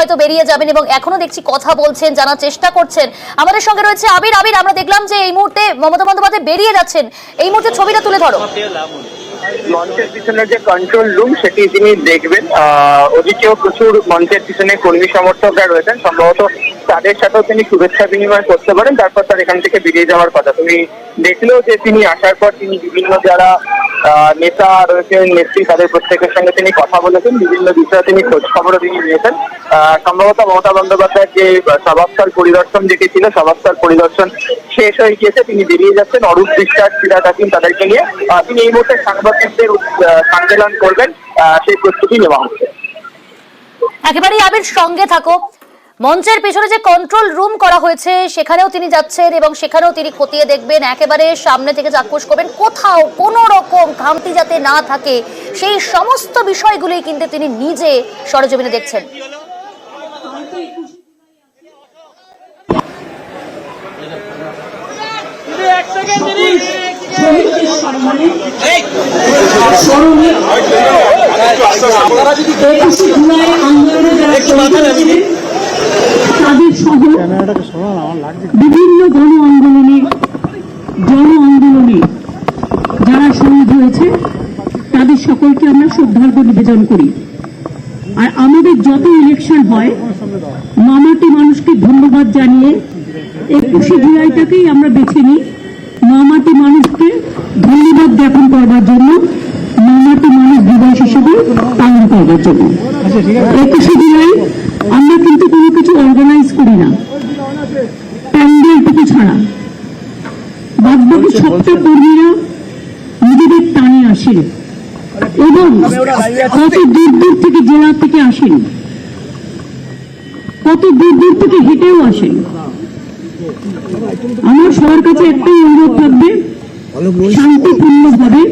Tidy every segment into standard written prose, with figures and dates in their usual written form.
হয়তো বেরিয়ে যাবেন এবং এখনো দেখছি কথা বলছেন, জানার চেষ্টা করছেন। আমাদের সঙ্গে রয়েছে আবির। আবির, আমরা দেখলাম যে এই মুহূর্তে মমতা বন্দ্যোপাধ্যায় বেরিয়ে যাচ্ছেন, এই মুহূর্তে ছবিটা তুলে ধরো। মঞ্চের পিছনে যে কন্ট্রোল রুম সেটি তিনি দেখবেন। ওদিকেও প্রচুর মঞ্চের পিছনে কর্মী সমর্থকরা রয়েছেন, সম্ভবত তাদের সাথেও তিনি শুভেচ্ছা বিনিময় করতে পারেন, তারপর তার এখান থেকে বেরিয়ে যাওয়ার কথা। তুমি দেখলেও যে তিনি আসার পর তিনি বিভিন্ন যারা নেতা রয়েছেন, নেত্রী, তাদের প্রত্যেকের সঙ্গে তিনি কথা বলেছেন, বিভিন্ন বিষয়ে তিনি খোঁজ খবরও তিনি নিয়েছেন। সম্ভবত মমতা বন্দ্যোপাধ্যায়ের যে সভাস্থল পরিদর্শন যেটি ছিল, সভাস্থল পরিদর্শন শেষ হয়ে গিয়েছে, তিনি বেরিয়ে যাচ্ছেন। অরূপ বিশ্বাস, ফিরাদ হাকিম তাদেরকে নিয়ে তিনি এই মুহূর্তে সাংবাদিকদের সম্মেলন করবেন, সেই প্রস্তুতি নেওয়া হচ্ছে। একেবারেই আবির, সঙ্গে থাকো। মঞ্চের পেছনে যে কন্ট্রোল রুম করা হয়েছে সেখানেও তিনি যাচ্ছেন এবং সেখানেও তিনি খতিয়ে দেখবেন, একেবারে সামনে থেকে চাক্ষুষ করবেন, কোথাও কোনো রকম খামতি যাতে না থাকে সেই সমস্ত বিষয়গুলোই কিন্তু তিনি নিজে সরেজমিনে দেখছেন। তাদের সহ বিভিন্ন জন আন্দোলনে যারা শহীদ হয়েছে তাদের সকলকে আমরা শ্রদ্ধার্ঘ্য নিবেদন করি। আর আমাদের যত ইলেকশন হয় মামাটি মানুষকে ধন্যবাদ জানিয়ে 21শে জুলাইটাকেই আমরা বেছে নিই মামাটি মানুষকে ধন্যবাদ জ্ঞাপন করবার জন্য, মামাটি মানুষ দিবস হিসেবে পালন করবার জন্য। 21শে জুলাই আমরা কিন্তু কোনো কিছু অর্গানাইজ করি না, প্যান্ডেলটুকু ছাড়া। বাদবাকি সবটা কর্মীরা নিজেদের টানে আসেন এবং কত দূর দূর থেকে, জেলা থেকে আসেন, কত দূর দূর থেকে হেঁটেও আসেন। আমার সবার কাছে একটাই অনুরোধ থাকবে, শান্তিপূর্ণভাবে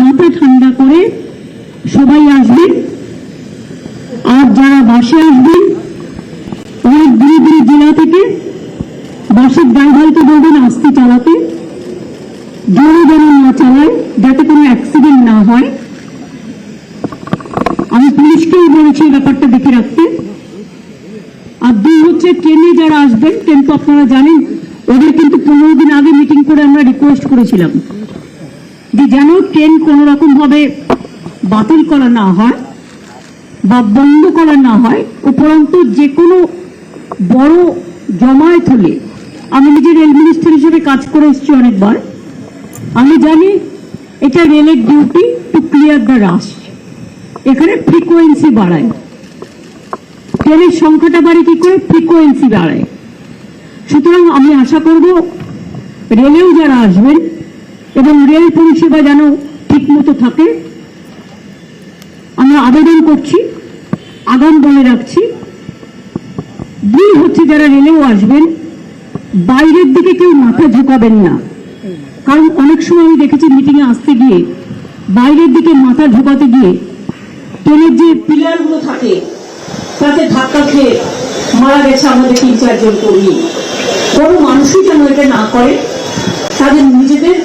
মাথা ঠান্ডা করে সবাই আসবেন। আর যারা বাসে আসবেন, অনেক দূরে দূরে জেলা থেকে, বাসের ড্রাইভারকে বলবেন আস্তে চালাতে, জোরে যেন না চালায়, যাতে কোনো অ্যাক্সিডেন্ট না হয়। আমি পুলিশকেও বলেছি ব্যাপারটা দেখে রাখতে। আর দুই হচ্ছে, ট্রেনে যারা আসবেন, ট্রেন তো আপনারা জানেন, ওদের কিন্তু 15 দিন আগে মিটিং করে আমরা রিকোয়েস্ট করেছিলাম যে যেন ট্রেন কোনো রকম ভাবে বাতিল করা না হয় বা বন্ধ করা না হয়। উপরন্তু যে কোনো বড় জমায়েত হলে, আমি নিজে রেল মিনিস্টার হিসেবে কাজ করে এসেছি অনেকবার, আমি জানি এটা রেলের ডিউটি টু ক্লিয়ার দ্য রাশ। এখানে ফ্রিকোয়েন্সি বাড়ায়, ট্রেনের সংখ্যাটা বাড়ে কি করে? ফ্রিকোয়েন্সি বাড়ায়। সুতরাং আমি আশা করব রেলেও যারা আসবেন এবং রেল পরিষেবা যেন ঠিক মতো থাকে, আমরা আবেদন করছি, আগাম বলে রাখছি। দুই হচ্ছে, যারা রেলেও আসবেন বাইরের দিকে কেউ মাথা ঝুঁকাবেন না, কারণ অনেক সময় আমি দেখেছি মিটিংয়ে আসতে গিয়ে বাইরের দিকে মাথা ঝুঁকাতে গিয়ে ট্রেনের যে পিলারগুলো থাকে তাতে ধাক্কা খেয়ে মারা গেছে আমাদের 3-4 জন কর্মী। কোনো মানুষই যেন এটা না করে, তাদের নিজেদের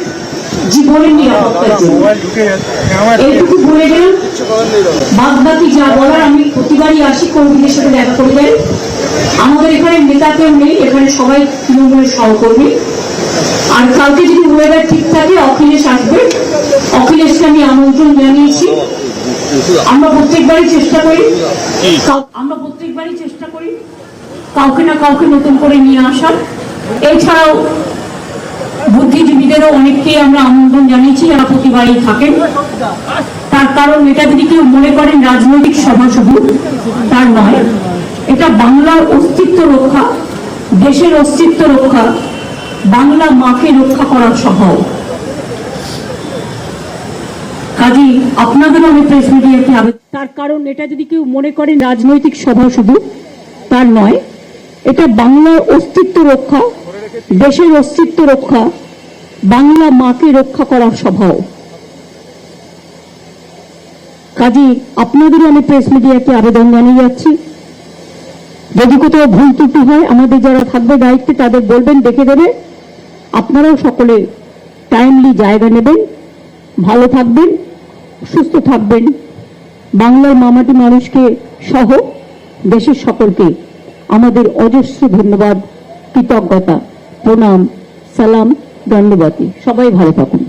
জীবনের নিরাপত্তার জন্য। এইটুকু বলে গেলাম। বাদ বাকি যা বলার আমি প্রতিবারই আসি, কর্মীদের সাথে দেখা করে যাই। আমাদের এখানে নেতা কেউ নেই, এখানে সবাই তৃণমূলের সহকর্মী। আর কালকে যদি ওয়েদার ঠিক থাকে অখিলেশ আসবে, অখিলেশকে আমি আমন্ত্রণ জানিয়েছি। আমরা প্রত্যেকবারই চেষ্টা করি কাউকে না কাউকে নতুন করে নিয়ে আসার। এছাড়াও বুদ্ধিজীবীদেরও অনেককেই আমরা আমন্ত্রণ জানিয়েছি, যারা প্রতিবারই থাকেন। তার কারণ এটা যদি কেউ মনে করেন রাজনৈতিক সভা শুধু, তার নয়। এটা বাংলার অস্তিত্ব রক্ষা, দেশের অস্তিত্ব রক্ষা, বাংলা মাকে রক্ষা করার সভাও। কাজী আপনাদেরও আমি প্রেস মিডিয়াকে তার কারণ এটা যদি কেউ মনে করেন রাজনৈতিক সভা শুধু, তার নয়। এটা বাংলার অস্তিত্ব রক্ষা, দেশের অস্তিত্ব রক্ষা, বাংলা মাকে রক্ষা করার সভাও। কাজী আপনাদেরও আমি প্রেস মিডিয়াকে আবেদন জানিয়ে যাচ্ছি, যদি কোথাও ভুল ত্রুটি হয় আমাদের যারা থাকবে দায়িত্বে তাদের বলবেন, দেখে দেবে। আপনারাও সকলে টাইমলি জায়গা নেবেন, ভালো থাকবেন, সুস্থ থাকবেন। বাংলার মামাটি মানুষকে সহ দেশের সকলকে আমাদের অজস্র ধন্যবাদ, কৃতজ্ঞতা, প্রণাম, সালাম, দণ্ডবতী। সবাই ভালো থাকুন।